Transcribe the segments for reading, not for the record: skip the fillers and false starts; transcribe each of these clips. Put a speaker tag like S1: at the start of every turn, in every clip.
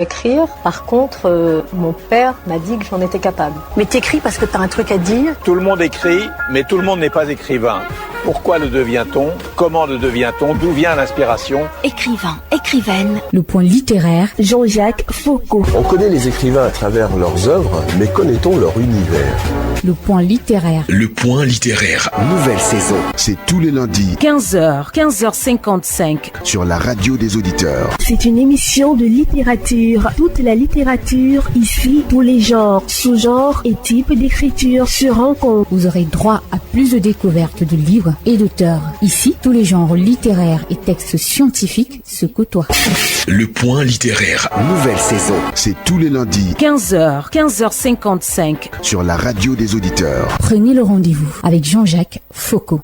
S1: Écrire, par contre, mon père m'a dit que j'en étais capable.
S2: Mais t'écris parce que t'as un truc à dire?
S3: Tout le monde écrit, mais tout le monde n'est pas écrivain. Pourquoi le devient-on? Comment le devient-on? D'où vient l'inspiration?
S4: Écrivain, écrivaine.
S5: Le point littéraire,
S4: Jean-Jacques Foucault.
S6: On connaît les écrivains à travers leurs œuvres, mais connaît-on leur univers?
S5: Le point littéraire.
S7: Le point littéraire.
S6: Nouvelle saison. C'est tous les lundis.
S5: 15h, 15h55.
S6: Sur la radio des auditeurs.
S4: C'est une émission de littérature. Toute la littérature, ici, tous les genres, sous-genres et types d'écriture se rencontrent.
S5: Vous aurez droit à plus de découvertes de livres et d'auteurs. Ici, tous les genres littéraires et textes scientifiques se côtoient.
S7: Le point littéraire.
S6: Nouvelle saison. C'est tous les lundis.
S5: 15h, 15h55.
S6: Sur la radio des auditeurs.
S5: Prenez le rendez-vous avec Jean-Jacques Foucault.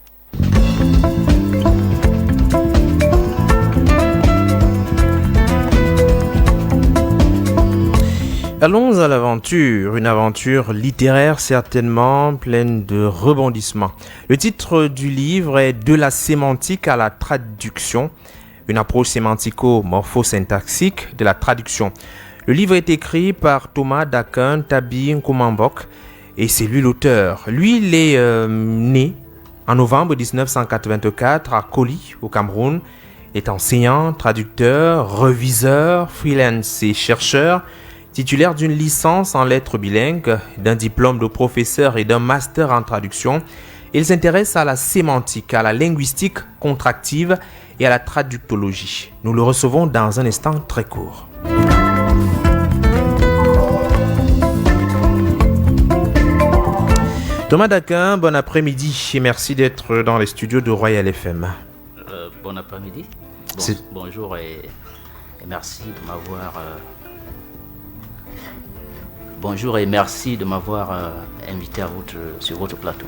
S8: Allons à l'aventure, une aventure littéraire certainement pleine de rebondissements. Le titre du livre est « De la sémantique à la traduction », une approche sémantico-morphosyntaxique de la traduction. Le livre est écrit par Thomas d'Aquin Tabi Nkoumambok et c'est lui l'auteur. Lui, il est né en novembre 1984 à Koli, au Cameroun. Il est enseignant, traducteur, reviseur, freelance et chercheur, titulaire d'une licence en lettres bilingues, d'un diplôme de professeur et d'un master en traduction. Il s'intéresse à la sémantique, à la linguistique contractive et à la traductologie. Nous le recevons dans un instant très court. Thomas d'Aquin, bon après-midi et merci d'être dans les studios de Royal FM.
S9: Bon après-midi. Bonjour et merci de m'avoir... Bonjour et merci de m'avoir invité sur votre plateau.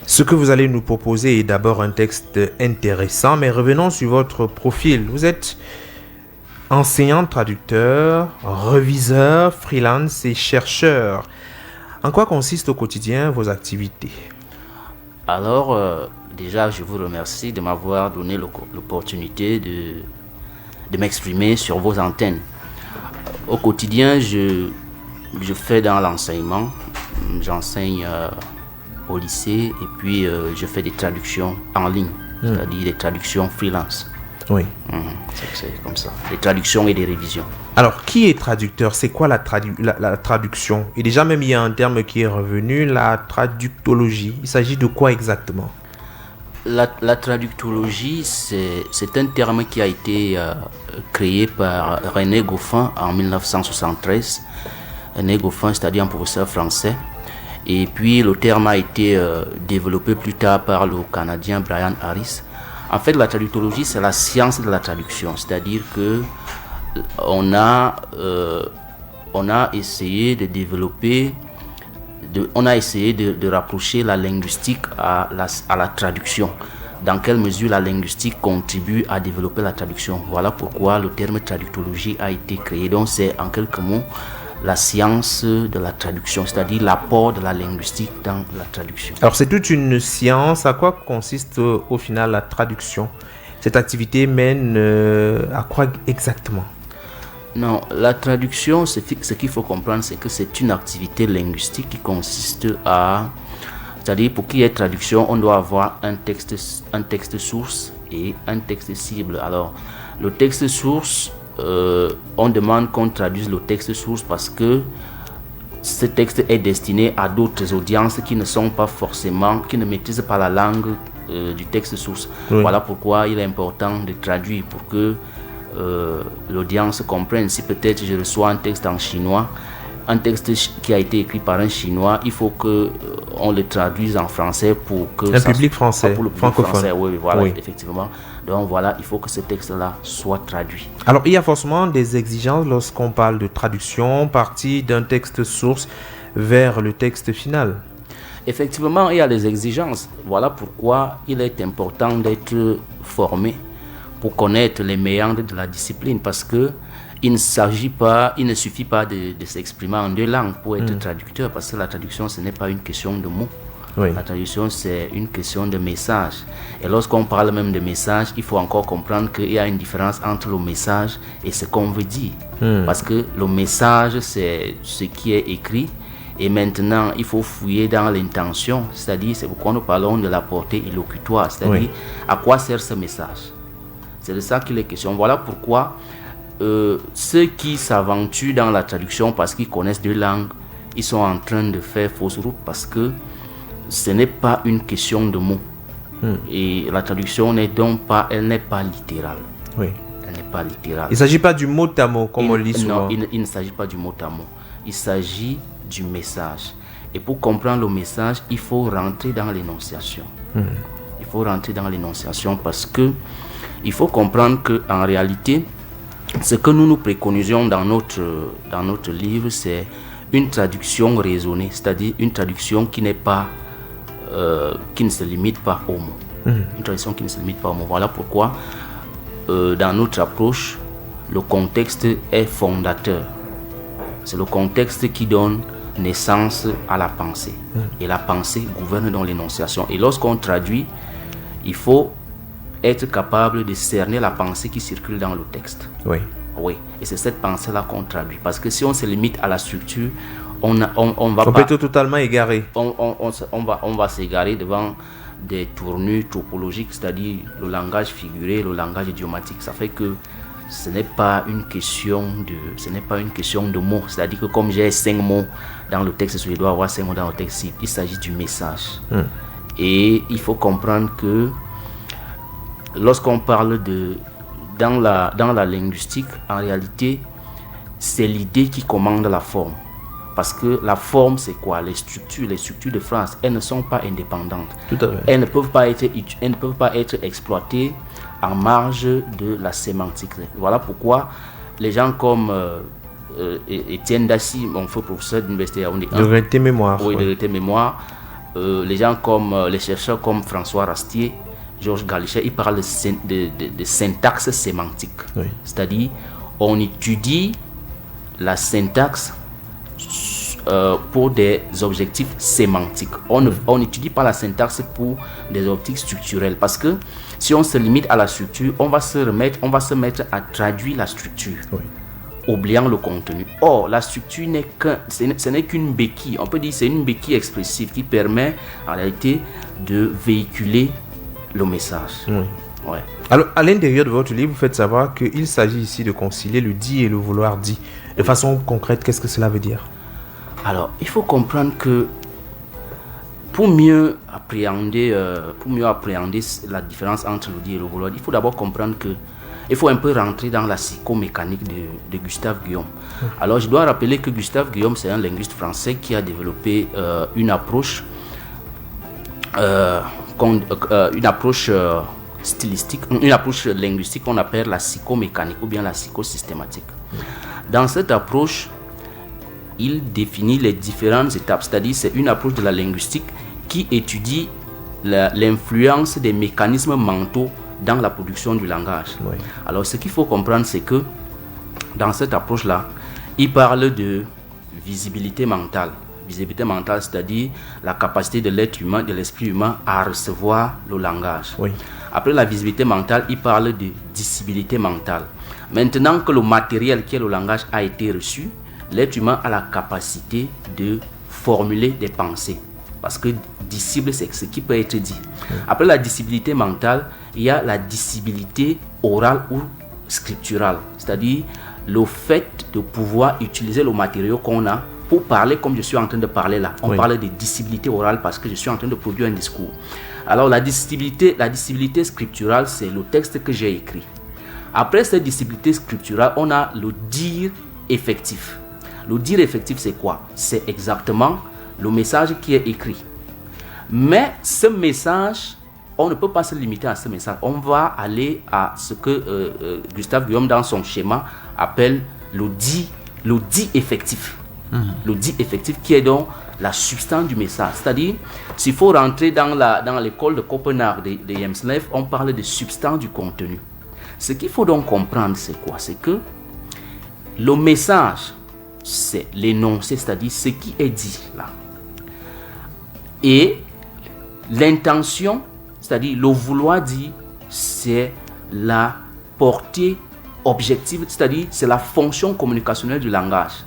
S8: Ce que vous allez nous proposer est d'abord un texte intéressant, mais revenons sur votre profil. Vous êtes enseignant, traducteur, reviseur, freelance et chercheur. En quoi consistent au quotidien vos activités?
S9: Alors, déjà, je vous remercie de m'avoir donné l'opportunité de m'exprimer sur vos antennes. Au quotidien, je fais dans l'enseignement, j'enseigne au lycée et puis je fais des traductions en ligne, c'est-à-dire des traductions freelance.
S8: Oui.
S9: C'est comme ça, des traductions et des révisions.
S8: Alors, qui est traducteur? C'est quoi la traduction? Et déjà même, il y a un terme qui est revenu, la traductologie. Il s'agit de quoi exactement?
S9: La traductologie, c'est un terme qui a été créé par René Goffin en 1973. René Goffin, c'est-à-dire un professeur français. Et puis le terme a été développé plus tard par le Canadien Brian Harris. En fait, la traductologie, c'est la science de la traduction. C'est-à-dire que on a essayé de développer, on a essayé de rapprocher la linguistique à la traduction. Dans quelle mesure la linguistique contribue à développer la traduction. Voilà pourquoi le terme traductologie a été créé. Donc c'est en quelques mots la science de la traduction, c'est-à-dire l'apport de la linguistique dans la traduction.
S8: Alors c'est toute une science. À quoi consiste au final la traduction? Cette activité mène à quoi exactement?
S9: Non, la traduction, ce qu'il faut comprendre, c'est que c'est une activité linguistique qui consiste à... C'est-à-dire pour qu'il y ait traduction, on doit avoir un texte source et un texte cible. Alors, le texte source... on demande qu'on traduise le texte source parce que ce texte est destiné à d'autres audiences qui ne sont pas forcément, qui ne maîtrisent pas la langue du texte source. Oui. Voilà pourquoi il est important de traduire pour que l'audience comprenne. Si peut-être je reçois un texte en chinois, un texte qui a été écrit par un chinois, il faut que on le traduise en français pour que
S8: public français,
S9: pour le public francophone. Français, oui, voilà, oui. Effectivement. Donc voilà, il faut que ce texte-là soit traduit.
S8: Alors il y a forcément des exigences lorsqu'on parle de traduction, partie d'un texte source vers le texte final.
S9: Effectivement, il y a des exigences. Voilà pourquoi il est important d'être formé pour connaître les méandres de la discipline, parce que il ne suffit pas de s'exprimer en deux langues pour être traducteur, parce que la traduction, ce n'est pas une question de mots.
S8: Oui.
S9: La traduction, c'est une question de message. Et lorsqu'on parle même de message, il faut encore comprendre qu'il y a une différence entre le message et ce qu'on veut dire. Parce que le message, c'est ce qui est écrit. Et maintenant, il faut fouiller dans l'intention. C'est-à-dire, c'est pourquoi nous parlons de la portée élocutoire. C'est-à-dire, à quoi sert ce message? C'est de ça qu'il est question. Voilà pourquoi ceux qui s'aventurent dans la traduction parce qu'ils connaissent deux langues, ils sont en train de faire fausse route parce que ce n'est pas une question de mots. Et la traduction n'est donc pas, elle n'est pas littérale.
S8: Oui.
S9: Elle n'est pas littérale.
S8: Il ne s'agit pas du mot à mot, comme on lit souvent.
S9: Non, il ne s'agit pas du mot à mot. Il s'agit du message. Et pour comprendre le message, il faut rentrer dans l'énonciation. Il faut rentrer dans l'énonciation parce que il faut comprendre qu'en réalité, ce que nous préconisions dans notre livre, c'est une traduction raisonnée, c'est-à-dire une traduction qui n'est pas, qui ne se limite pas aux mots. Une traduction qui ne se limite pas aux mots. Voilà pourquoi, dans notre approche, le contexte est fondateur. C'est le contexte qui donne naissance à la pensée. Et la pensée gouverne dans l'énonciation. Et lorsqu'on traduit, il faut être capable de cerner la pensée qui circule dans le texte.
S8: Oui.
S9: Oui. Et c'est cette pensée-là qu'on traduit. Parce que si on se limite à la structure, on va
S8: peut être totalement égaré.
S9: On va s'égarer devant des tournures topologiques, c'est-à-dire le langage figuré, le langage idiomatique. Ça fait que ce n'est pas une question de mots. C'est-à-dire que comme j'ai 5 mots dans le texte, je dois avoir 5 mots dans le texte. Il s'agit du message. Et il faut comprendre que lorsqu'on parle dans la linguistique, en réalité, c'est l'idée qui commande la forme. Parce que la forme, c'est quoi? Les structures de phrase, elles ne sont pas indépendantes.
S8: Tout à fait.
S9: Elles ne peuvent pas être exploitées en marge de la sémantique. Voilà pourquoi les gens comme Étienne Dassy, mon feu professeur d'université Yaoundé,
S8: de vérité mémoire.
S9: Oui, de vérité mémoire. Les gens comme les chercheurs comme François Rastier, Georges Galichet, ils parlent de syntaxe sémantique. Oui. C'est-à-dire, on étudie la syntaxe pour des objectifs sémantiques. On n'étudie pas la syntaxe pour des objectifs structurels. Parce que si on se limite à la structure, on va se mettre à traduire la structure. Oui. Oubliant le contenu. Or, la structure ce n'est qu'une béquille. On peut dire que c'est une béquille expressive qui permet en réalité de véhiculer le message.
S8: Oui.
S9: Ouais.
S8: Alors, à l'intérieur de votre livre, vous faites savoir qu'il s'agit ici de concilier le dit et le vouloir dit. De façon concrète, qu'est-ce que cela veut dire?
S9: Alors, il faut comprendre que pour mieux appréhender la différence entre le dit et le vouloir, il faut d'abord comprendre que il faut un peu rentrer dans la psychomécanique de Gustave Guillaume. Alors, je dois rappeler que Gustave Guillaume, c'est un linguiste français qui a développé une approche stylistique, une approche linguistique qu'on appelle la psychomécanique ou bien la psychosystématique. Dans cette approche, il définit les différentes étapes, c'est-à-dire c'est une approche de la linguistique qui étudie l'influence des mécanismes mentaux dans la production du langage. Oui. Alors ce qu'il faut comprendre, c'est que dans cette approche-là, il parle de visibilité mentale. Visibilité mentale, c'est-à-dire la capacité de l'être humain, de l'esprit humain à recevoir le langage. Oui. Après la visibilité mentale, il parle de dissibilité mentale. Maintenant que le matériel qui est le langage a été reçu, l'être humain a la capacité de formuler des pensées. Parce que dissible, c'est ce qui peut être dit. Après la dissibilité mentale, il y a la dissibilité orale ou scripturale. C'est-à-dire le fait de pouvoir utiliser le matériau qu'on a pour parler comme je suis en train de parler là. On parle de dissibilité orale parce que je suis en train de produire un discours. Alors la dissibilité scripturale, c'est le texte que j'ai écrit. Après cette dissibilité scripturale, on a le dire effectif. Le dire effectif, c'est quoi? C'est exactement le message qui est écrit. Mais ce message, on ne peut pas se limiter à ce message. On va aller à ce que Gustave Guillaume, dans son schéma, appelle le dit effectif. Le dit effectif qui est donc la substance du message. C'est-à-dire, s'il faut rentrer dans l'école de Copenhague de Hjelmslev, on parle de substance du contenu. Ce qu'il faut donc comprendre, c'est quoi? C'est que le message, c'est l'énoncé, c'est-à-dire ce qui est dit là. Et L'intention, c'est-à-dire le vouloir dire, c'est la portée objective, c'est-à-dire c'est la fonction communicationnelle du langage.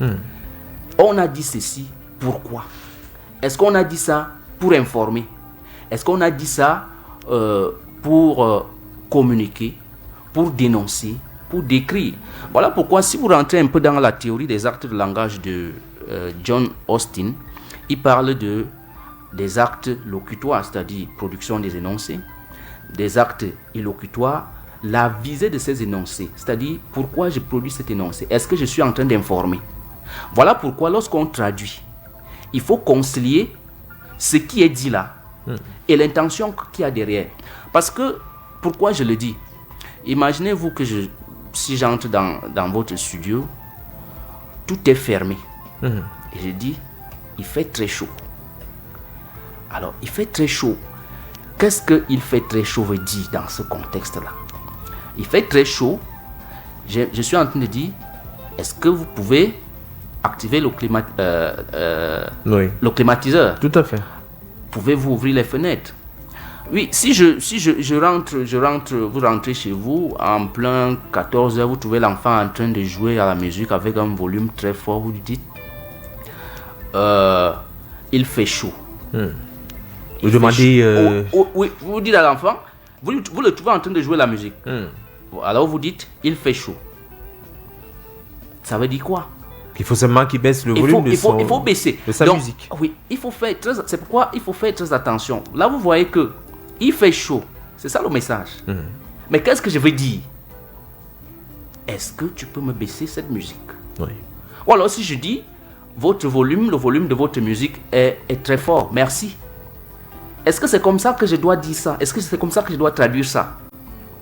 S9: On a dit ceci, pourquoi? Est-ce qu'on a dit ça pour informer? Est-ce qu'on a dit ça pour communiquer, pour dénoncer, pour décrire? Voilà pourquoi, si vous rentrez un peu dans la théorie des actes de langage de John Austin, il parle des actes locutoires, c'est-à-dire production des énoncés, des actes illocutoires, la visée de ces énoncés, c'est-à-dire pourquoi je produis cet énoncé. Est-ce que je suis en train d'informer? Voilà pourquoi lorsqu'on traduit, il faut concilier ce qui est dit là et l'intention qu'il y a derrière. Parce que, pourquoi je le dis? Imaginez-vous que si j'entre dans votre studio, tout est fermé. Et je dis, il fait très chaud. Alors, il fait très chaud. Qu'est-ce qu'il fait très chaud veut dire dans ce contexte-là? Il fait très chaud. Je suis en train de dire, est-ce que vous pouvez activer le climatiseur?
S8: Tout à fait.
S9: Pouvez-vous ouvrir les fenêtres? Oui, si je rentre, vous rentrez chez vous, en plein 14h, vous trouvez l'enfant en train de jouer à la musique avec un volume très fort, vous lui dites, il fait chaud.
S8: Vous demandez...
S9: Oui, vous dites à l'enfant, vous le trouvez en train de jouer la musique. Alors vous dites, il fait chaud. Ça veut dire quoi?
S8: Il faut seulement qu'il baisse le volume
S9: il faut baisser.
S8: de sa musique.
S9: Oui, c'est pourquoi il faut faire très attention. Là, vous voyez que il fait chaud. C'est ça le message. Mais qu'est-ce que je veux dire? Est-ce que tu peux me baisser cette musique?
S8: Oui.
S9: Ou alors si je dis, le volume de votre musique est très fort. Merci. Est-ce que c'est comme ça que je dois dire ça? Est-ce que c'est comme ça que je dois traduire ça?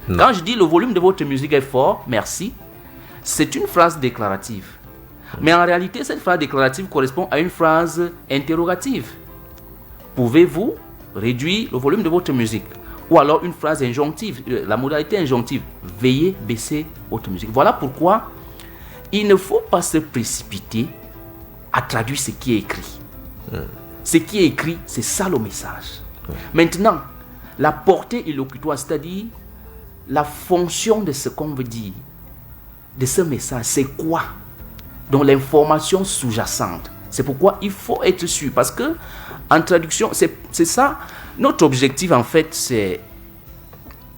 S9: Non. Quand je dis le volume de votre musique est fort, merci, c'est une phrase déclarative. Mais en réalité, cette phrase déclarative correspond à une phrase interrogative. Pouvez-vous réduire le volume de votre musique? Ou alors une phrase injonctive, la modalité injonctive. Veuillez baisser votre musique. Voilà pourquoi il ne faut pas se précipiter à traduire ce qui est écrit. Ce qui est écrit, c'est ça le message. Maintenant, la portée illocutoire, c'est-à-dire la fonction de ce qu'on veut dire, de ce message, c'est quoi? Donc l'information sous-jacente. C'est pourquoi il faut être sûr. Parce que en traduction, c'est ça. Notre objectif en fait, c'est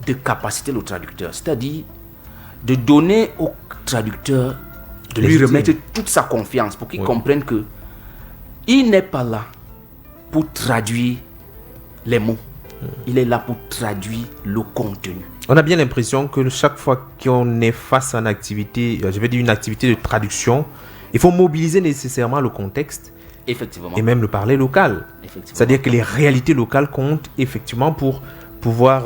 S9: de capaciter le traducteur. C'est-à-dire de donner au traducteur, de lui remettre toute sa confiance pour qu'il comprenne que il n'est pas là pour traduire les mots. Il est là pour traduire le contenu.
S8: On a bien l'impression que chaque fois qu'on est face à une activité, une activité de traduction, il faut mobiliser nécessairement le contexte.
S9: Effectivement.
S8: Et même le parler local. C'est-à-dire que les réalités locales comptent effectivement pour pouvoir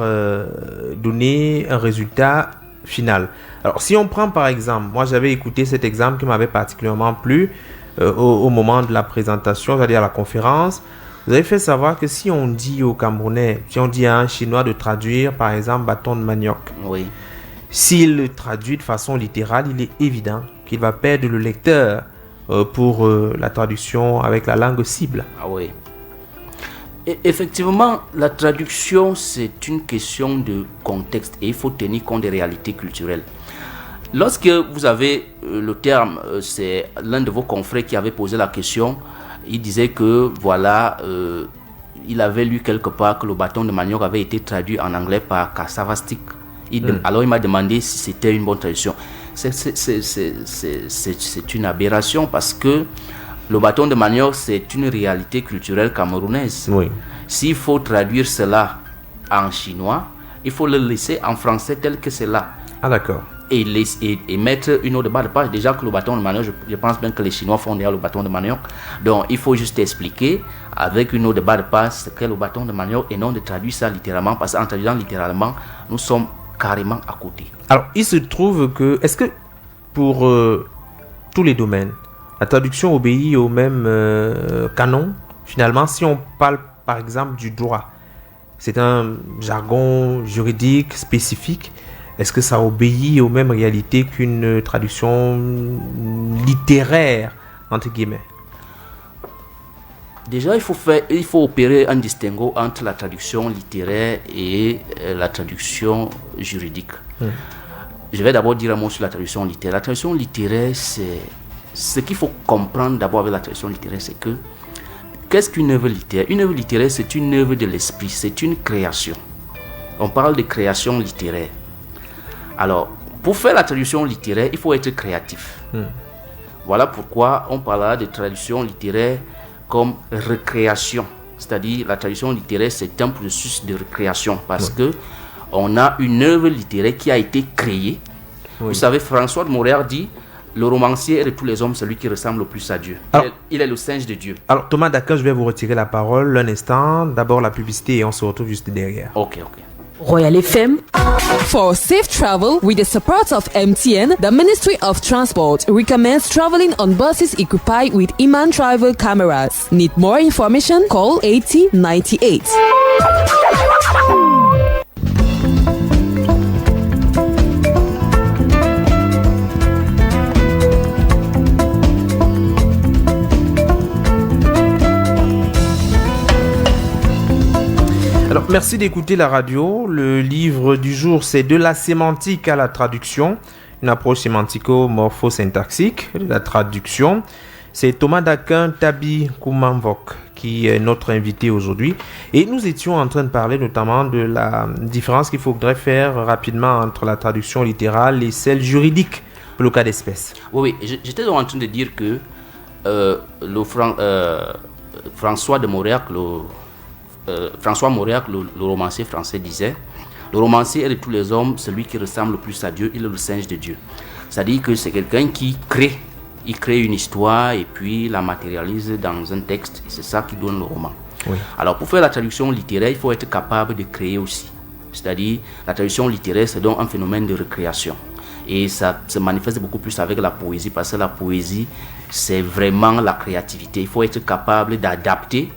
S8: donner un résultat final. Alors si on prend par exemple, moi j'avais écouté cet exemple qui m'avait particulièrement plu au moment de la présentation, c'est-à-dire à la conférence. Vous avez fait savoir que si on dit aux Camerounais, si on dit à un Chinois de traduire par exemple bâton de manioc, s'il le traduit de façon littérale, il est évident qu'il va perdre le lecteur pour la traduction avec la langue cible.
S9: Ah oui. Et effectivement, la traduction, c'est une question de contexte et il faut tenir compte des réalités culturelles. Lorsque vous avez le terme, c'est l'un de vos confrères qui avait posé la question. Il disait que voilà, il avait lu quelque part que le bâton de manioc avait été traduit en anglais par cassava stick. Alors il m'a demandé si c'était une bonne traduction. C'est une aberration parce que le bâton de manioc, c'est une réalité culturelle camerounaise.
S8: Oui.
S9: S'il faut traduire cela en chinois, il faut le laisser en français tel que c'est là.
S8: Ah d'accord.
S9: Et mettre une autre barre de page. Déjà que le bâton de manioc, je pense bien que les Chinois font déjà le bâton de manioc. Donc il faut juste expliquer avec une autre barre de page ce qu'est le bâton de manioc et non de traduire ça littéralement, parce qu'en traduisant littéralement, nous sommes carrément à côté.
S8: Alors il se trouve que, est-ce que pour tous les domaines, la traduction obéit au même canon? Finalement, si on parle par exemple du droit, c'est un jargon juridique spécifique. Est-ce que ça obéit aux mêmes réalités qu'une traduction littéraire, entre guillemets?
S9: Déjà, il faut opérer un distinguo entre la traduction littéraire et la traduction juridique. Je vais d'abord dire un mot sur la traduction littéraire. La traduction littéraire, c'est ce qu'il faut comprendre d'abord avec la traduction littéraire, c'est que qu'est-ce qu'une œuvre littéraire? Une œuvre littéraire, c'est une œuvre de l'esprit, c'est une création. On parle de création littéraire. Alors, pour faire la traduction littéraire, il faut être créatif. Voilà pourquoi on parlera de traduction littéraire comme recréation. C'est-à-dire, la traduction littéraire, c'est un processus de recréation parce que on a une œuvre littéraire qui a été créée. Vous savez, François de Montréal dit: le romancier est de tous les hommes celui qui ressemble le plus à Dieu. Il est le singe de Dieu.
S8: Alors, Thomas Daquin, je vais vous retirer la parole un instant. D'abord, la publicité et on se retrouve juste derrière.
S9: Ok.
S2: Royal FM.
S10: For safe travel, with the support of MTN, the Ministry of Transport recommends traveling on buses equipped with Iman travel cameras. Need more information? Call 8098.
S8: Alors, merci d'écouter la radio. Le livre du jour, c'est De la sémantique à la traduction, une approche sémantico-morpho-syntaxique de la traduction. C'est Thomas Daquin Tabi Kumambok qui est notre invité aujourd'hui. Et nous étions en train de parler notamment de la différence qu'il faudrait faire rapidement entre la traduction littérale et celle juridique pour le cas d'espèce.
S9: Oui, j'étais donc en train de dire que François de Mauriac, François Mauriac, le romancier français, disait: le romancier est de tous les hommes celui qui ressemble le plus à Dieu, il est le singe de Dieu. C'est-à-dire que c'est quelqu'un qui crée. Il crée une histoire et puis la matérialise dans un texte. Et c'est ça qui donne le roman. Oui. Alors pour faire la traduction littéraire, il faut être capable de créer aussi. C'est-à-dire, la traduction littéraire, c'est donc un phénomène de recréation. Et ça se manifeste beaucoup plus avec la poésie, parce que la poésie, c'est vraiment la créativité. Il faut être capable d'adapter.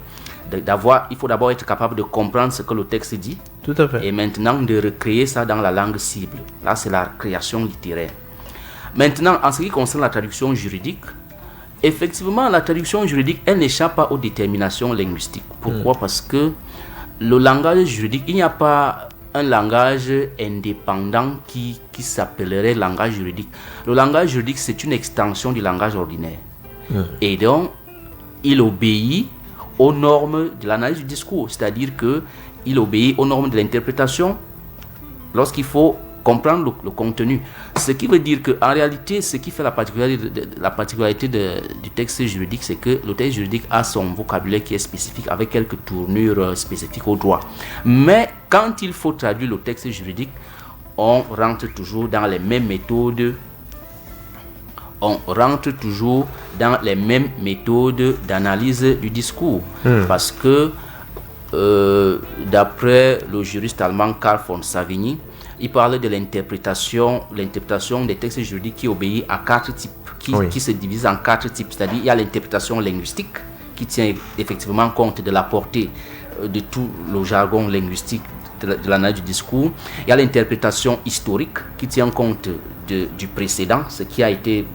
S9: Il faut d'abord être capable de comprendre ce que le texte dit.
S8: Tout à fait.
S9: Et maintenant de recréer ça dans la langue cible. Là, c'est la création littéraire. Maintenant, en ce qui concerne la traduction juridique, effectivement, la traduction juridique, elle n'échappe pas aux déterminations linguistiques. Pourquoi? Parce que le langage juridique, il n'y a pas un langage indépendant qui s'appellerait langage juridique. Le langage juridique, c'est une extension du langage ordinaire. Et donc, il obéit aux normes de l'analyse du discours, c'est-à-dire qu'il obéit aux normes de l'interprétation lorsqu'il faut comprendre le contenu. Ce qui veut dire qu'en réalité, ce qui fait la particularité du texte juridique, c'est que le texte juridique a son vocabulaire qui est spécifique, avec quelques tournures spécifiques au droit. Mais quand il faut traduire le texte juridique, on rentre toujours dans les mêmes méthodes. D'analyse du discours. Parce que, d'après le juriste allemand Carl von Savigny, il parlait de l'interprétation des textes juridiques qui obéit à 4 types, qui se divisent en 4 types. C'est-à-dire, il y a l'interprétation linguistique, qui tient effectivement compte de la portée de tout le jargon linguistique de l'analyse du discours. Il y a l'interprétation historique, qui tient compte du précédent, ce qui a été,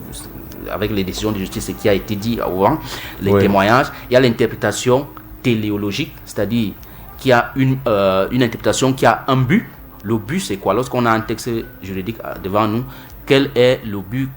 S9: avec les décisions de justice, ce qui a été dit avant, les témoignages. Il y a l'interprétation téléologique, c'est-à-dire qu'il y a une interprétation qui a un but. Le but, c'est quoi? Lorsqu'on a un texte juridique devant nous, quel est le but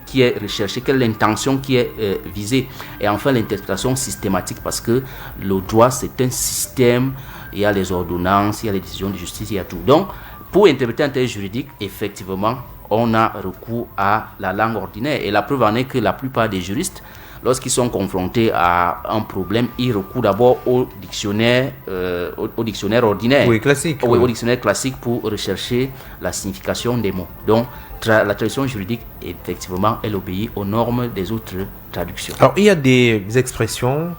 S9: qui est recherché, quelle est l'intention qui est visée? Et enfin, l'interprétation systématique, parce que le droit, c'est un système. Il y a les ordonnances, il y a les décisions de justice, il y a tout. Donc, pour interpréter un texte juridique, effectivement, on a recours à la langue ordinaire. Et la preuve en est que la plupart des juristes, lorsqu'ils sont confrontés à un problème, ils recourent d'abord au dictionnaire ordinaire.
S8: Oui, classique.
S9: Oui, au dictionnaire classique pour rechercher la signification des mots. Donc, la traduction juridique, effectivement, elle obéit aux normes des autres traductions.
S8: Alors, il y a des expressions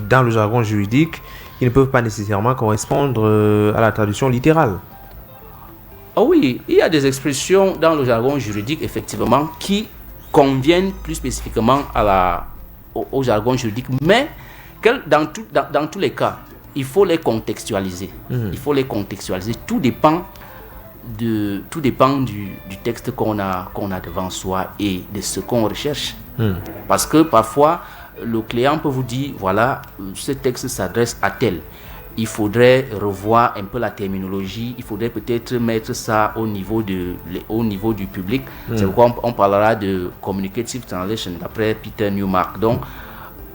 S8: dans le jargon juridique qui ne peuvent pas nécessairement correspondre à la traduction littérale.
S9: Ah oui, il y a des expressions dans le jargon juridique, effectivement, qui conviennent plus spécifiquement au jargon juridique, mais dans tous les cas, il faut les contextualiser. Il faut les contextualiser. Tout dépend du texte qu'on a devant soi et de ce qu'on recherche. Parce que parfois, le client peut vous dire, voilà, ce texte s'adresse à tel. Il faudrait revoir un peu la terminologie, il faudrait peut-être mettre ça au niveau du public. C'est pourquoi on parlera de communicative translation d'après Peter Newmark. Donc,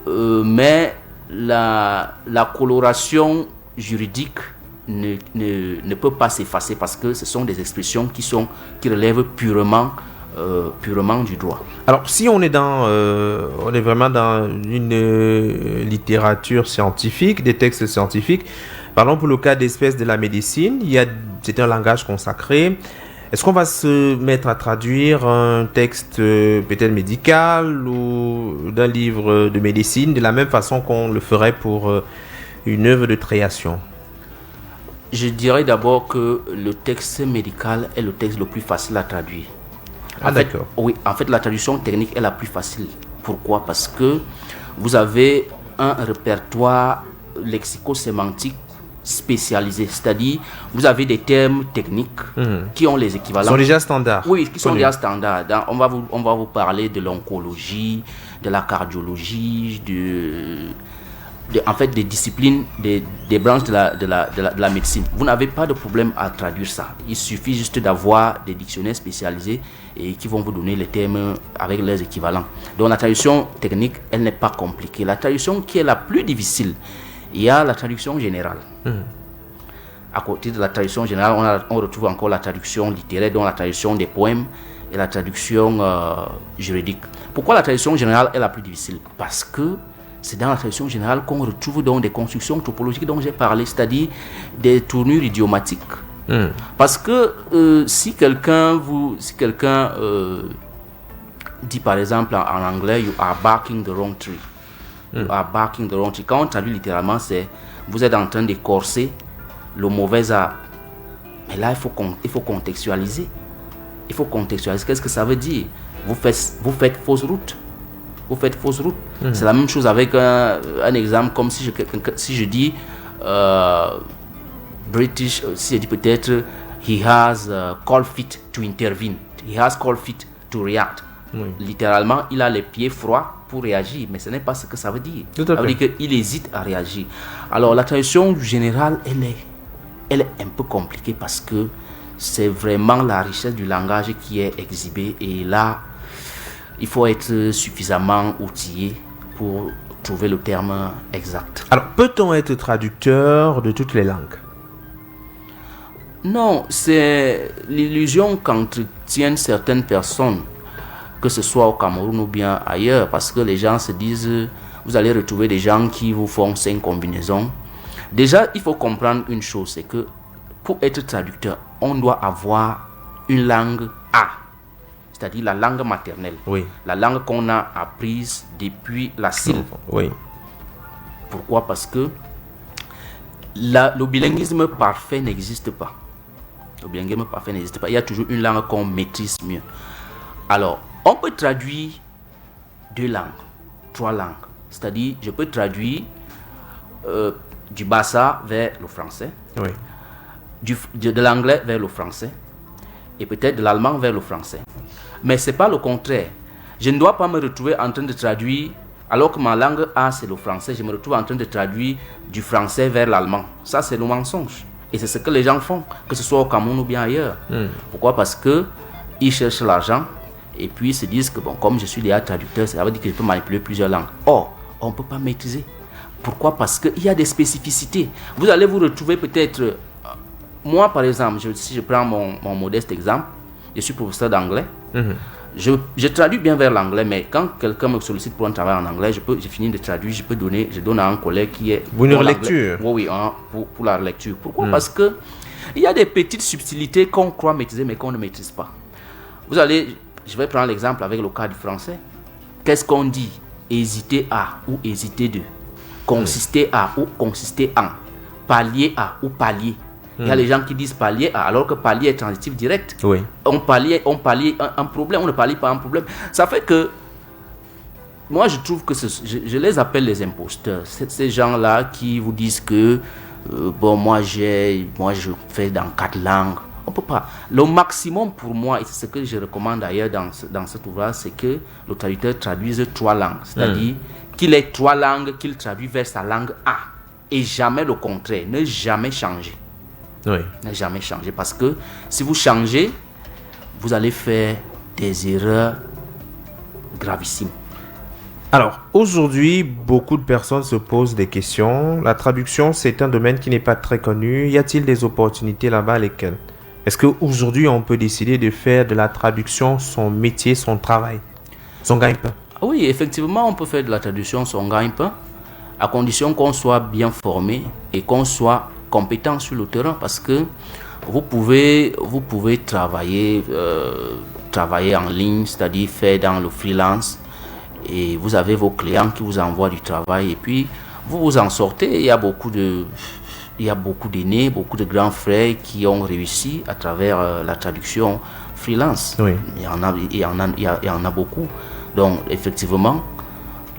S9: mais la coloration juridique ne peut pas s'effacer parce que ce sont des expressions qui relèvent purement du droit.
S8: Alors, si on est vraiment dans une littérature scientifique, des textes scientifiques, parlons pour le cas d'espèces de la médecine, c'est un langage consacré. Est-ce qu'on va se mettre à traduire un texte peut-être médical ou d'un livre de médecine de la même façon qu'on le ferait pour une œuvre de création?
S9: Je dirais d'abord que le texte médical est le texte le plus facile à traduire.
S8: D'accord.
S9: Oui, en fait, la traduction technique est la plus facile. Pourquoi? Parce que vous avez un répertoire lexico-sémantique spécialisé, c'est-à-dire vous avez des termes techniques qui ont les équivalents.
S8: Ils sont déjà standards.
S9: Oui, qui sont déjà standards. On va vous parler de l'oncologie, de la cardiologie, en fait des disciplines, des branches de la médecine. Vous n'avez pas de problème à traduire ça. Il suffit juste d'avoir des dictionnaires spécialisés et qui vont vous donner les termes avec leurs équivalents. Donc la traduction technique, elle n'est pas compliquée. La traduction qui est la plus difficile, il y a la traduction générale. À côté de la traduction générale, on retrouve encore la traduction littéraire, donc la traduction des poèmes et la traduction juridique. Pourquoi la traduction générale est la plus difficile? Parce que c'est dans la traduction générale qu'on retrouve donc des constructions topologiques dont j'ai parlé, c'est-à-dire des tournures idiomatiques. Parce que si quelqu'un dit par exemple en anglais, you are barking the wrong tree. You are barking the wrong tree. Quand on traduit littéralement, c'est vous êtes en train d'écorcer le mauvais arbre. Mais là, il faut contextualiser. Il faut contextualiser. Qu'est-ce que ça veut dire? Vous faites fausse route. Vous faites fausse route. C'est la même chose avec un exemple comme si je dis British, si je dis peut-être he has cold feet to intervene, he has cold feet to react. Littéralement, il a les pieds froids pour réagir, mais ce n'est pas ce que ça veut dire. Ça veut dire qu'il hésite à réagir. Alors la traduction générale, elle est un peu compliquée parce que c'est vraiment la richesse du langage qui est exhibée et là, il faut être suffisamment outillé pour trouver le terme exact.
S8: Alors, peut-on être traducteur de toutes les langues?
S9: Non, c'est l'illusion qu'entretiennent certaines personnes, que ce soit au Cameroun ou bien ailleurs, parce que les gens se disent, vous allez retrouver des gens qui vous font 5 combinaisons. Déjà, il faut comprendre une chose, c'est que pour être traducteur, on doit avoir une langue A. C'est-à-dire la langue maternelle, la langue qu'on a apprise depuis la syllabe. Pourquoi? Parce que le bilinguisme parfait n'existe pas. Le bilinguisme parfait n'existe pas. Il y a toujours une langue qu'on maîtrise mieux. Alors, on peut traduire 2 langues, 3 langues. C'est-à-dire, je peux traduire du bassa vers le français, de l'anglais vers le français, et peut-être de l'allemand vers le français. Mais ce n'est pas le contraire. Je ne dois pas me retrouver en train de traduire, alors que ma langue A c'est le français, je me retrouve en train de traduire du français vers l'allemand. Ça c'est le mensonge. Et c'est ce que les gens font, que ce soit au Cameroun ou bien ailleurs. Pourquoi? Parce qu'ils cherchent l'argent et puis ils se disent que bon, comme je suis déjà traducteur, ça veut dire que je peux manipuler plusieurs langues. Or, on ne peut pas maîtriser. Pourquoi? Parce qu'il y a des spécificités. Vous allez vous retrouver peut-être... Moi, par exemple, si je prends mon modeste exemple, je suis professeur d'anglais. Je traduis bien vers l'anglais, mais quand quelqu'un me sollicite pour un travail en anglais, je finis de traduire, je donne à un collègue qui est...
S8: Une relecture.
S9: Oui, pour la relecture. Pourquoi? Parce que il y a des petites subtilités qu'on croit maîtriser, mais qu'on ne maîtrise pas. Je vais prendre l'exemple avec le cas du français. Qu'est-ce qu'on dit? Hésiter à ou hésiter de. Consister à ou consister en. Pallier à ou pallier. Il y a les gens qui disent pallier à, alors que pallier est transitif direct. On pallie un problème, on ne pallie pas un problème. Ça fait que, moi je trouve que je les appelle les imposteurs. Ces gens-là qui vous disent que, moi je fais dans 4 langues. On ne peut pas. Le maximum pour moi, et c'est ce que je recommande d'ailleurs dans cet ouvrage, c'est que le traducteur traduise 3 langues. C'est-à-dire qu'il ait 3 langues, qu'il traduit vers sa langue A. Et jamais le contraire. Ne jamais changer.
S8: Oui.
S9: Ne jamais changer. Parce que si vous changez, vous allez faire des erreurs gravissimes.
S8: Alors, aujourd'hui, beaucoup de personnes se posent des questions. La traduction, c'est un domaine qui n'est pas très connu. Y a-t-il des opportunités là-bas, lesquelles? Est-ce qu'aujourd'hui, on peut décider de faire de la traduction son métier, son travail, son gagne-pain?
S9: Oui, effectivement, on peut faire de la traduction son gagne-pain, à condition qu'on soit bien formé et qu'on soit compétent sur le terrain, parce que vous pouvez travailler en ligne, c'est-à-dire faire dans le freelance, et vous avez vos clients qui vous envoient du travail, et puis vous vous en sortez. Il y a beaucoup d'aînés, beaucoup de grands frères qui ont réussi à travers la traduction freelance.
S8: Oui.
S9: Il y en a beaucoup. Donc, effectivement,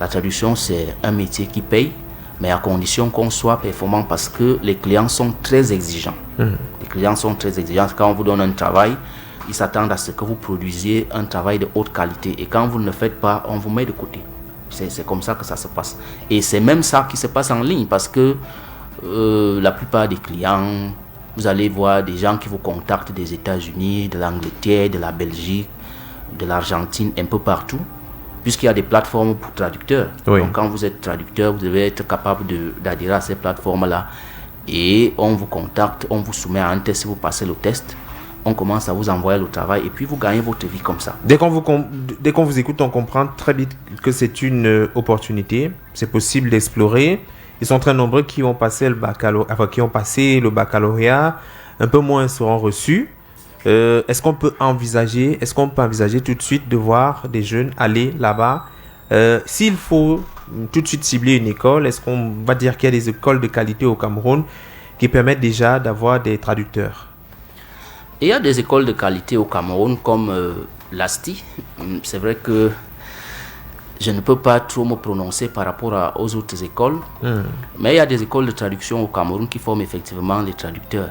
S9: la traduction, c'est un métier qui paye, mais à condition qu'on soit performant, parce que les clients sont très exigeants. Les clients sont très exigeants. Quand on vous donne un travail, ils s'attendent à ce que vous produisiez un travail de haute qualité. Et quand vous ne le faites pas, on vous met de côté. C'est comme ça que ça se passe. Et c'est même ça qui se passe en ligne, parce que la plupart des clients, vous allez voir des gens qui vous contactent des États-Unis, de l'Angleterre, de la Belgique, de l'Argentine, un peu partout, puisqu'il y a des plateformes pour traducteurs.
S8: Oui.
S9: Donc quand vous êtes traducteur, vous devez être capable d'adhérer à ces plateformes-là. Et on vous contacte, on vous soumet à un test. Si vous passez le test, on commence à vous envoyer le travail, et puis vous gagnez votre vie comme ça.
S8: Dès qu'on vous écoute, on comprend très vite que c'est une opportunité. C'est possible d'explorer. Ils sont très nombreux qui ont passé le baccalauréat, un peu moins seront reçus. Est-ce qu'on peut envisager tout de suite de voir des jeunes aller là-bas? S'il faut tout de suite cibler une école, est-ce qu'on va dire qu'il y a des écoles de qualité au Cameroun qui permettent déjà d'avoir des traducteurs?
S9: Il y a des écoles de qualité au Cameroun comme l'ASTI. C'est vrai que je ne peux pas trop me prononcer par rapport aux autres écoles, mais il y a des écoles de traduction au Cameroun qui forment effectivement les traducteurs.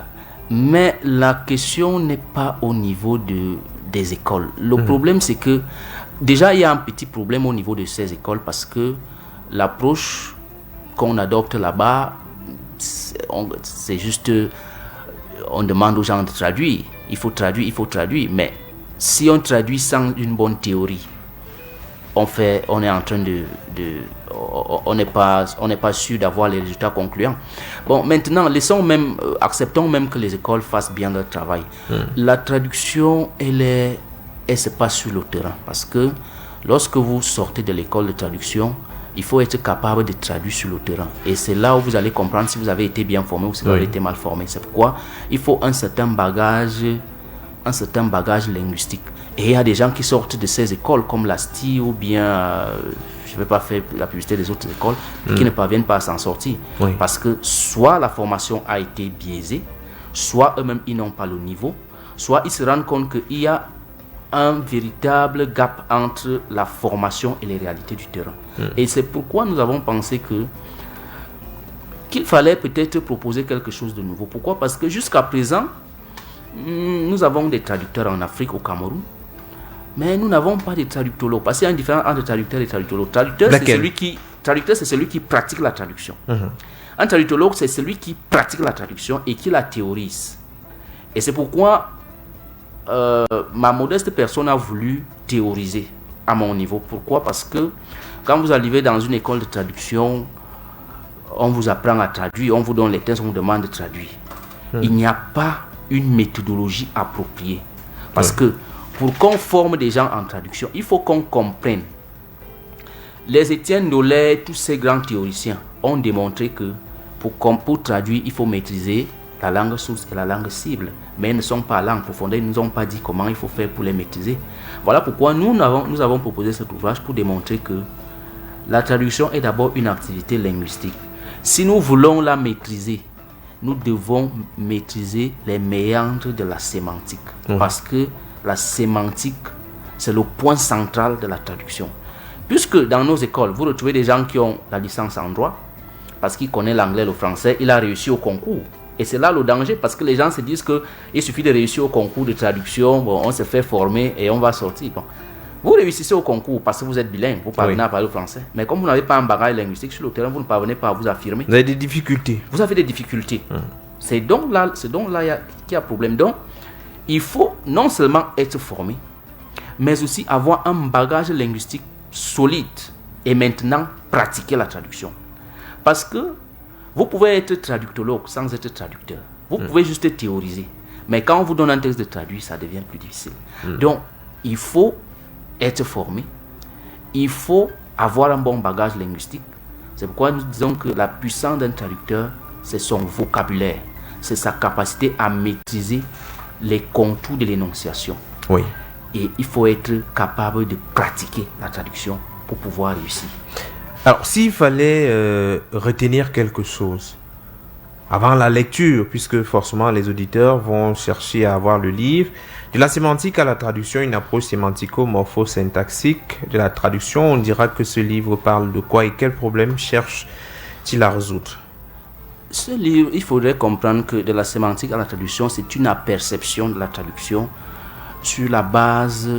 S9: Mais la question n'est pas au niveau des écoles. Le problème, c'est que déjà, il y a un petit problème au niveau de ces écoles, parce que l'approche qu'on adopte là-bas, c'est juste, on demande aux gens de traduire. Il faut traduire. Mais si on traduit sans une bonne théorie, on est en train on n'est pas sûr d'avoir les résultats concluants. Bon, maintenant, acceptons même que les écoles fassent bien leur travail. La traduction, elle se passe sur le terrain, parce que lorsque vous sortez de l'école de traduction, il faut être capable de traduire sur le terrain. Et c'est là où vous allez comprendre si vous avez été bien formé ou si vous avez été mal formé. C'est pourquoi il faut un certain bagage linguistique. Et il y a des gens qui sortent de ces écoles comme l'ASTI ou bien, je ne vais pas faire la publicité des autres écoles, qui ne parviennent pas à s'en sortir.
S8: Oui.
S9: Parce que soit la formation a été biaisée, soit eux-mêmes ils n'ont pas le niveau, soit ils se rendent compte qu'il y a un véritable gap entre la formation et les réalités du terrain. Et c'est pourquoi nous avons pensé qu'il fallait peut-être proposer quelque chose de nouveau. Pourquoi? Parce que jusqu'à présent, nous avons des traducteurs en Afrique, au Cameroun, mais nous n'avons pas de traductologues. Parce qu'il y a une différence entre traducteur et traductologue. Traducteur, c'est celui qui pratique la traduction. Un traductologue, c'est celui qui pratique la traduction et qui la théorise. Et c'est pourquoi ma modeste personne a voulu théoriser à mon niveau. Pourquoi? Parce que quand vous arrivez dans une école de traduction, on vous apprend à traduire, on vous donne les textes, on vous demande de traduire. Il n'y a pas une méthodologie appropriée. Parce que pour qu'on forme des gens en traduction, il faut qu'on comprenne. Les Étienne Dolet, tous ces grands théoriciens ont démontré que pour traduire, il faut maîtriser la langue source et la langue cible. Mais ils ne sont pas là en profondeur, ils ne nous ont pas dit comment il faut faire pour les maîtriser. Voilà pourquoi nous avons proposé cet ouvrage pour démontrer que la traduction est d'abord une activité linguistique. Si nous voulons la maîtriser, nous devons maîtriser les méandres de la sémantique. Parce que la sémantique, c'est le point central de la traduction. Puisque dans nos écoles, vous retrouvez des gens qui ont la licence en droit, parce qu'ils connaissent l'anglais, le français, il a réussi au concours. Et c'est là le danger, parce que les gens se disent qu'il suffit de réussir au concours de traduction, bon, on se fait former et on va sortir. Bon. Vous réussissez au concours parce que vous êtes bilingue, vous parvenez à parler le français. Mais comme vous n'avez pas un bagage linguistique sur le terrain, vous ne parvenez pas à vous affirmer.
S8: Vous avez des difficultés.
S9: Vous avez des difficultés. C'est donc là qu'il y a problème. Donc, il faut non seulement être formé, mais aussi avoir un bagage linguistique solide et maintenant pratiquer la traduction. Parce que vous pouvez être traductologue sans être traducteur. Vous pouvez juste théoriser. Mais quand on vous donne un texte de traduit, ça devient plus difficile. Donc, il faut être formé. Il faut avoir un bon bagage linguistique. C'est pourquoi nous disons que la puissance d'un traducteur, c'est son vocabulaire. C'est sa capacité à maîtriser les contours de l'énonciation.
S8: Oui.
S9: Et il faut être capable de pratiquer la traduction pour pouvoir réussir.
S8: Alors, s'il fallait retenir quelque chose avant la lecture, puisque forcément les auditeurs vont chercher à avoir le livre, de la sémantique à la traduction, une approche sémantico-morpho-syntaxique de la traduction, on dira que ce livre parle de quoi et quel problème cherche-t-il à résoudre?
S9: Ce livre, il faudrait comprendre que de la sémantique à la traduction, c'est une aperception de la traduction sur la base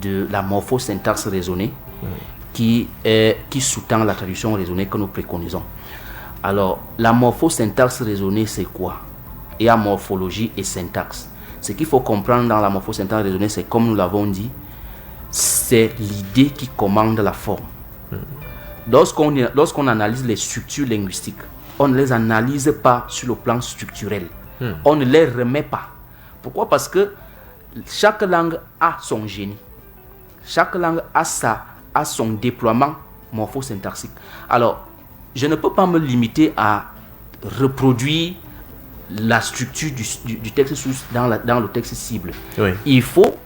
S9: de la morpho-syntaxe raisonnée qui sous-tend la traduction raisonnée que nous préconisons. Alors, la morpho-syntaxe raisonnée, c'est quoi? Il y a morphologie et syntaxe. Ce qu'il faut comprendre dans la morpho-syntaxe raisonnée, c'est comme nous l'avons dit, c'est l'idée qui commande la forme. Lorsqu'on analyse les structures linguistiques, on ne les analyse pas sur le plan structurel. On ne les remet pas. Pourquoi? Parce que chaque langue a son génie. Chaque langue a son déploiement morpho-syntaxique. Alors, je ne peux pas me limiter à reproduire la structure du texte source dans le texte cible.
S8: Oui.
S9: Il faut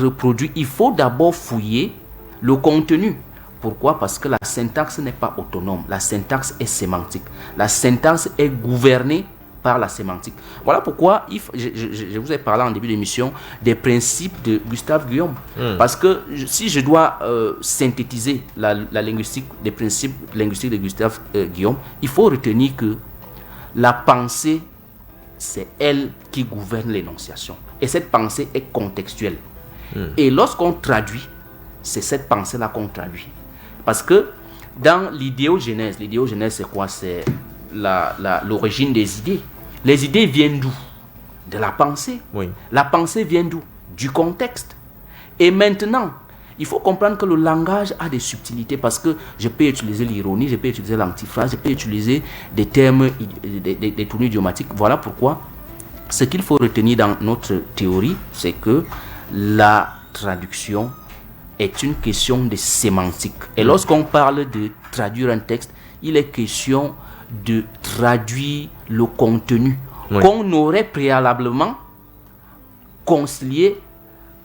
S9: reproduire, il faut d'abord fouiller le contenu. Pourquoi? Parce que la syntaxe n'est pas autonome. La syntaxe est sémantique. La syntaxe est gouvernée par la sémantique. Voilà pourquoi je vous ai parlé en début d'émission des principes de Gustave Guillaume. Parce que si je dois synthétiser la linguistique, les principes linguistiques de Gustave Guillaume, il faut retenir que la pensée, c'est elle qui gouverne l'énonciation. Et cette pensée est contextuelle. Et lorsqu'on traduit, c'est cette pensée-là qu'on traduit. Parce que dans l'idéogenèse c'est quoi? C'est l'origine des idées. Les idées viennent d'où? De la pensée. Oui. La pensée vient d'où? Du contexte. Et maintenant, il faut comprendre que le langage a des subtilités parce que je peux utiliser l'ironie, je peux utiliser l'antiphrase, je peux utiliser des termes, des tournures idiomatiques. Voilà pourquoi ce qu'il faut retenir dans notre théorie, c'est que la traduction est une question de sémantique. Et lorsqu'on parle de traduire un texte, il est question de traduire le contenu qu'on aurait préalablement concilié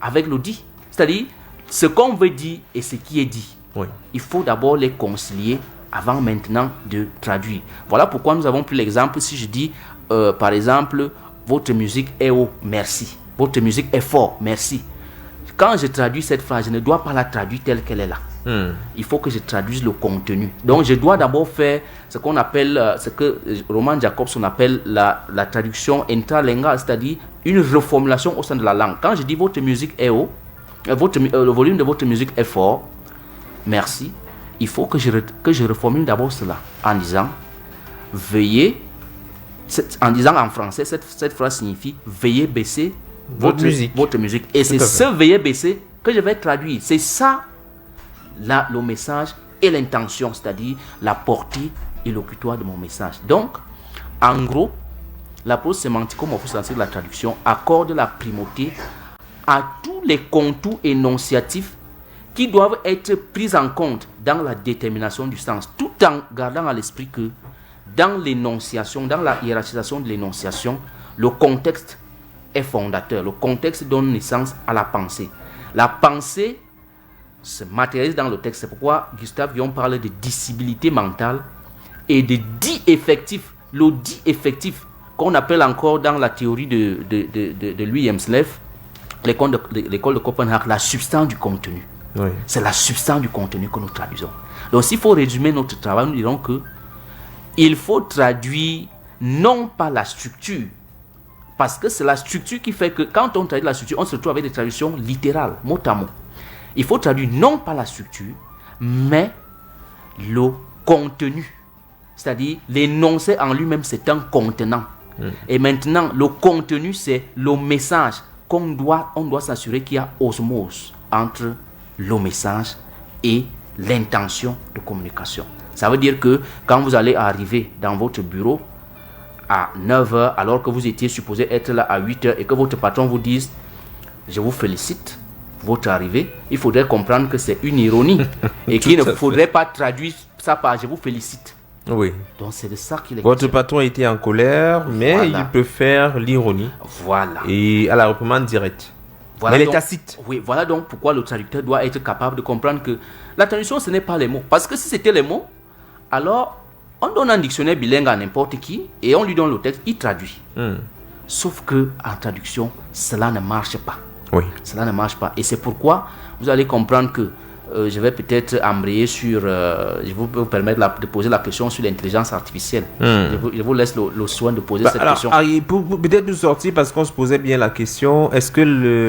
S9: avec le dit. C'est-à-dire, ce qu'on veut dire et ce qui est dit. Il faut d'abord les concilier avant maintenant de traduire. Voilà pourquoi nous avons pris l'exemple, si je dis, par exemple, votre musique est haut, merci. Votre musique est fort, merci. Quand je traduis cette phrase, je ne dois pas la traduire telle qu'elle est là. Il faut que je traduise le contenu. Donc, je dois d'abord faire ce qu'on appelle, ce que Roman Jacobson appelle la traduction intralinguale, c'est-à-dire une reformulation au sein de la langue. Quand je dis votre musique est haut, le volume de votre musique est fort, merci, il faut que je reformule d'abord cela en disant veuillez, en disant en français, cette phrase signifie veuillez baisser votre musique. Et c'est ce veuillez baisser que je vais traduire. C'est ça le message et l'intention, c'est-à-dire la portée élocutoire de mon message. Donc, en gros, l'approche sémantico-morpho-syntaxique de la traduction accorde la primauté à tous les contours énonciatifs qui doivent être pris en compte dans la détermination du sens, tout en gardant à l'esprit que dans l'énonciation, dans la hiérarchisation de l'énonciation, le contexte est fondateur. Le contexte donne naissance à la pensée. La pensée se matérialise dans le texte. C'est pourquoi Gustave Guillaume parle de dissibilité mentale et de dit effectif. Le dit effectif, qu'on appelle encore dans la théorie de Louis Hemsleff, l'école de Copenhague, la substance du contenu. Oui. C'est la substance du contenu que nous traduisons. Donc, s'il faut résumer notre travail, nous dirons que il faut traduire non pas la structure, parce que c'est la structure qui fait que quand on traduit la structure, on se retrouve avec des traductions littérales, mot à mot. Il faut traduire non pas la structure, mais le contenu. C'est-à-dire, l'énoncé en lui-même, c'est un contenant. Et maintenant, le contenu, c'est le message on doit s'assurer qu'il y a osmose entre le message et l'intention de communication. Ça veut dire que quand vous allez arriver dans votre bureau à 9h, alors que vous étiez supposé être là à 8h et que votre patron vous dise « Je vous félicite, votre arrivée », il faudrait comprendre que c'est une ironie et qu'il ne faudrait pas traduire ça par « Je vous félicite ».
S8: Oui.
S9: Donc c'est de ça qu'il est
S8: Votre patron était en colère, mais il peut faire l'ironie.
S9: Voilà.
S8: Et à la reprimande directe.
S9: Voilà
S8: mais
S9: donc,
S8: elle est tacite.
S9: Oui, voilà donc pourquoi le traducteur doit être capable de comprendre que la traduction, ce n'est pas les mots. Parce que si c'était les mots, alors on donne un dictionnaire bilingue à n'importe qui et on lui donne le texte, il traduit. Sauf que en traduction, cela ne marche pas.
S8: Oui.
S9: Cela ne marche pas. Et c'est pourquoi vous allez comprendre que je vais peut-être embrayer sur... je vais vous permettre de poser la question sur l'intelligence artificielle. Je vous laisse le soin de poser cette question.
S8: Pour peut-être nous sortir, parce qu'on se posait bien la question, est-ce que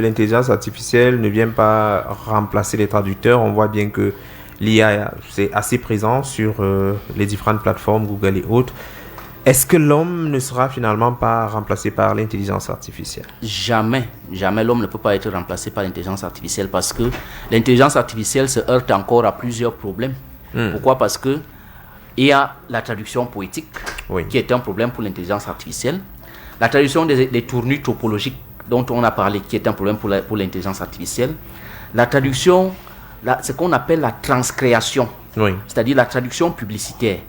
S8: l'intelligence artificielle ne vient pas remplacer les traducteurs? On voit bien que l'IA, c'est assez présent sur les différentes plateformes, Google et autres. Est-ce que l'homme ne sera finalement pas remplacé par l'intelligence artificielle?
S9: Jamais l'homme ne peut pas être remplacé par l'intelligence artificielle parce que l'intelligence artificielle se heurte encore à plusieurs problèmes. Pourquoi? Parce que il y a la traduction poétique qui est un problème pour l'intelligence artificielle. La traduction des tournures topologiques dont on a parlé qui est un problème pour l'intelligence artificielle. La traduction, ce qu'on appelle la transcréation, c'est-à-dire la traduction publicitaire.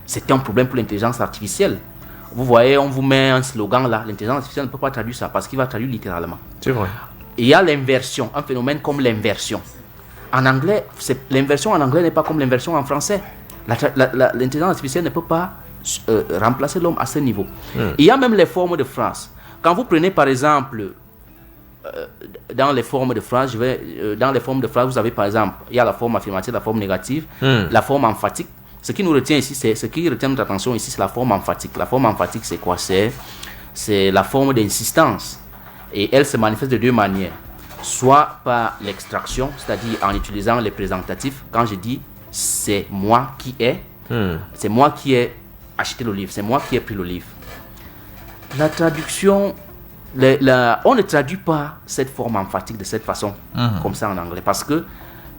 S9: C'est un problème pour l'intelligence artificielle. Vous voyez, on vous met un slogan là, l'intelligence artificielle ne peut pas traduire ça parce qu'il va traduire littéralement.
S8: C'est vrai.
S9: Et il y a l'inversion, un phénomène comme l'inversion. En anglais, l'inversion en anglais n'est pas comme l'inversion en français. L'intelligence artificielle ne peut pas remplacer l'homme à ce niveau. Il y a même les formes de phrases. Quand vous prenez par exemple, dans les formes de phrases, vous avez par exemple, il y a la forme affirmative, la forme négative, la forme emphatique. Ce qui nous retient ici, ce qui retient notre attention ici, c'est la forme emphatique. La forme emphatique, c'est quoi? C'est la forme d'insistance. Et elle se manifeste de deux manières. Soit par l'extraction, c'est-à-dire en utilisant les présentatifs. Quand je dis « c'est moi qui ai », c'est moi qui ai acheté le livre, c'est moi qui ai pris le livre. La traduction, on ne traduit pas cette forme emphatique de cette façon, comme ça en anglais. Parce que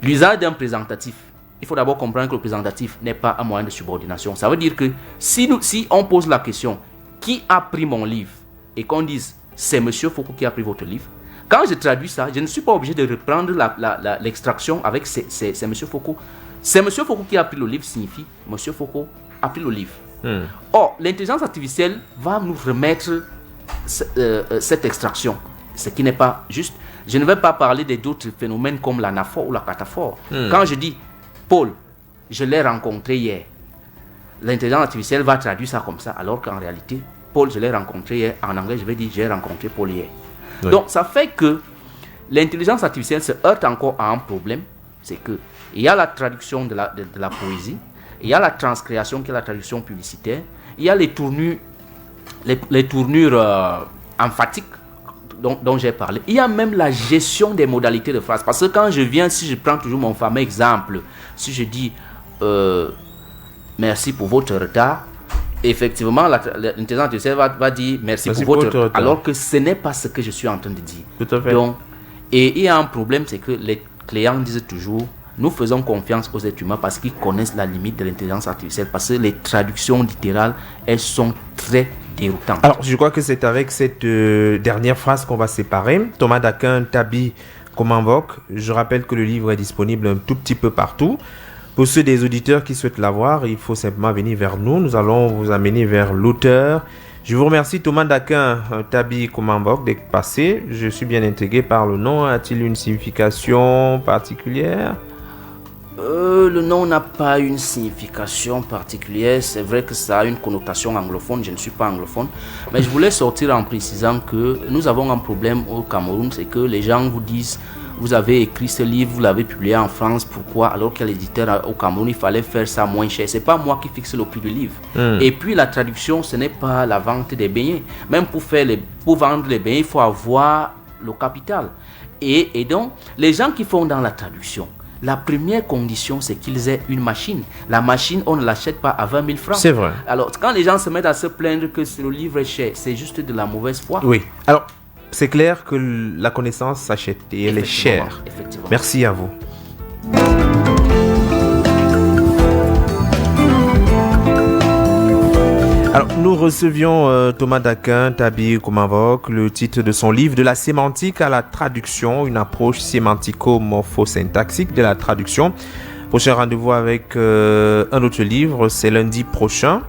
S9: l'usage d'un présentatif, il faut d'abord comprendre que le présentatif n'est pas un moyen de subordination. Ça veut dire que si on pose la question « Qui a pris mon livre ?» et qu'on dise « C'est Monsieur Foucault qui a pris votre livre », quand je traduis ça, je ne suis pas obligé de reprendre l'extraction avec « C'est Monsieur Foucault ». « C'est Monsieur Foucault qui a pris le livre » signifie « Monsieur Foucault a pris le livre ». Or, l'intelligence artificielle va nous remettre cette extraction, ce qui n'est pas juste. Je ne vais pas parler d'autres phénomènes comme l'anaphore ou la cataphore. Quand je dis Paul, je l'ai rencontré hier, l'intelligence artificielle va traduire ça comme ça, alors qu'en réalité, Paul, je l'ai rencontré hier. En anglais, je vais dire j'ai rencontré Paul hier. Donc, ça fait que l'intelligence artificielle se heurte encore à un problème, c'est que il y a la traduction de la poésie, il y a la transcréation qui est la traduction publicitaire, il y a les tournures emphatiques dont j'ai parlé. Il y a même la gestion des modalités de phrases. Parce que quand si je prends toujours mon fameux exemple, si je dis merci pour votre retard, effectivement, l'intelligence artificielle va dire merci pour votre retard, alors que ce n'est pas ce que je suis en train de dire.
S8: Tout à fait.
S9: Donc, et il y a un problème, c'est que les clients disent toujours nous faisons confiance aux êtres humains parce qu'ils connaissent la limite de l'intelligence artificielle, parce que les traductions littérales, elles sont très déroutantes.
S8: Alors, je crois que c'est avec cette dernière phrase qu'on va séparer. Thomas d'Aquin, Tabi Comanvoc. Je rappelle que le livre est disponible un tout petit peu partout. Pour ceux des auditeurs qui souhaitent l'avoir, il faut simplement venir vers nous. Nous allons vous amener vers l'auteur. Je vous remercie Thomas d'Aquin, Tabi Comanvoc d'être passé. Je suis bien intrigué par le nom. A-t-il une signification particulière?
S9: Le nom n'a pas une signification particulière. C'est vrai que ça a une connotation anglophone. Je ne suis pas anglophone. Mais je voulais sortir en précisant que nous avons un problème au Cameroun. C'est que les gens vous disent vous avez écrit ce livre, vous l'avez publié en France. Pourquoi? Alors qu'il y a l'éditeur au Cameroun, il fallait faire ça moins cher. C'est pas moi qui fixe le prix du livre. Et puis la traduction, ce n'est pas la vente des beignets. Même pour vendre les beignets, il faut avoir le capital. Et donc, les gens qui font dans la traduction, la première condition, c'est qu'ils aient une machine. La machine, on ne l'achète pas à 20 000 francs.
S8: C'est vrai.
S9: Alors, quand les gens se mettent à se plaindre que le livre est cher, c'est juste de la mauvaise foi.
S8: Oui. Alors, c'est clair que la connaissance s'achète et elle est chère.
S9: Effectivement.
S8: Merci à vous. Alors, nous recevions Thomas d'Aquin, Tabi Kumavok, le titre de son livre « De la sémantique à la traduction, une approche sémantico-morphosyntaxique de la traduction ». Prochain rendez-vous avec un autre livre, c'est lundi prochain.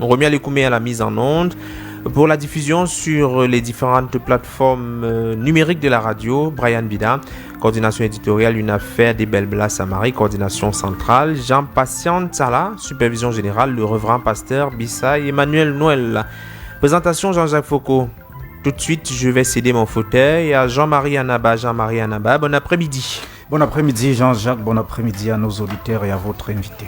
S8: Romy Alekoumé à la mise en onde. Pour la diffusion sur les différentes plateformes numériques de la radio, Brian Bida, coordination éditoriale, une affaire des Belblas Samari, coordination centrale, Jean-Patient Tsala, supervision générale, le reverend pasteur Bissaï, Emmanuel Noël. Présentation Jean-Jacques Foucault. Tout de suite, je vais céder mon fauteuil à Jean-Marie Anaba. Jean-Marie Anaba, bon après-midi.
S11: Bon après-midi Jean-Jacques, bon après-midi à nos auditeurs et à votre invité.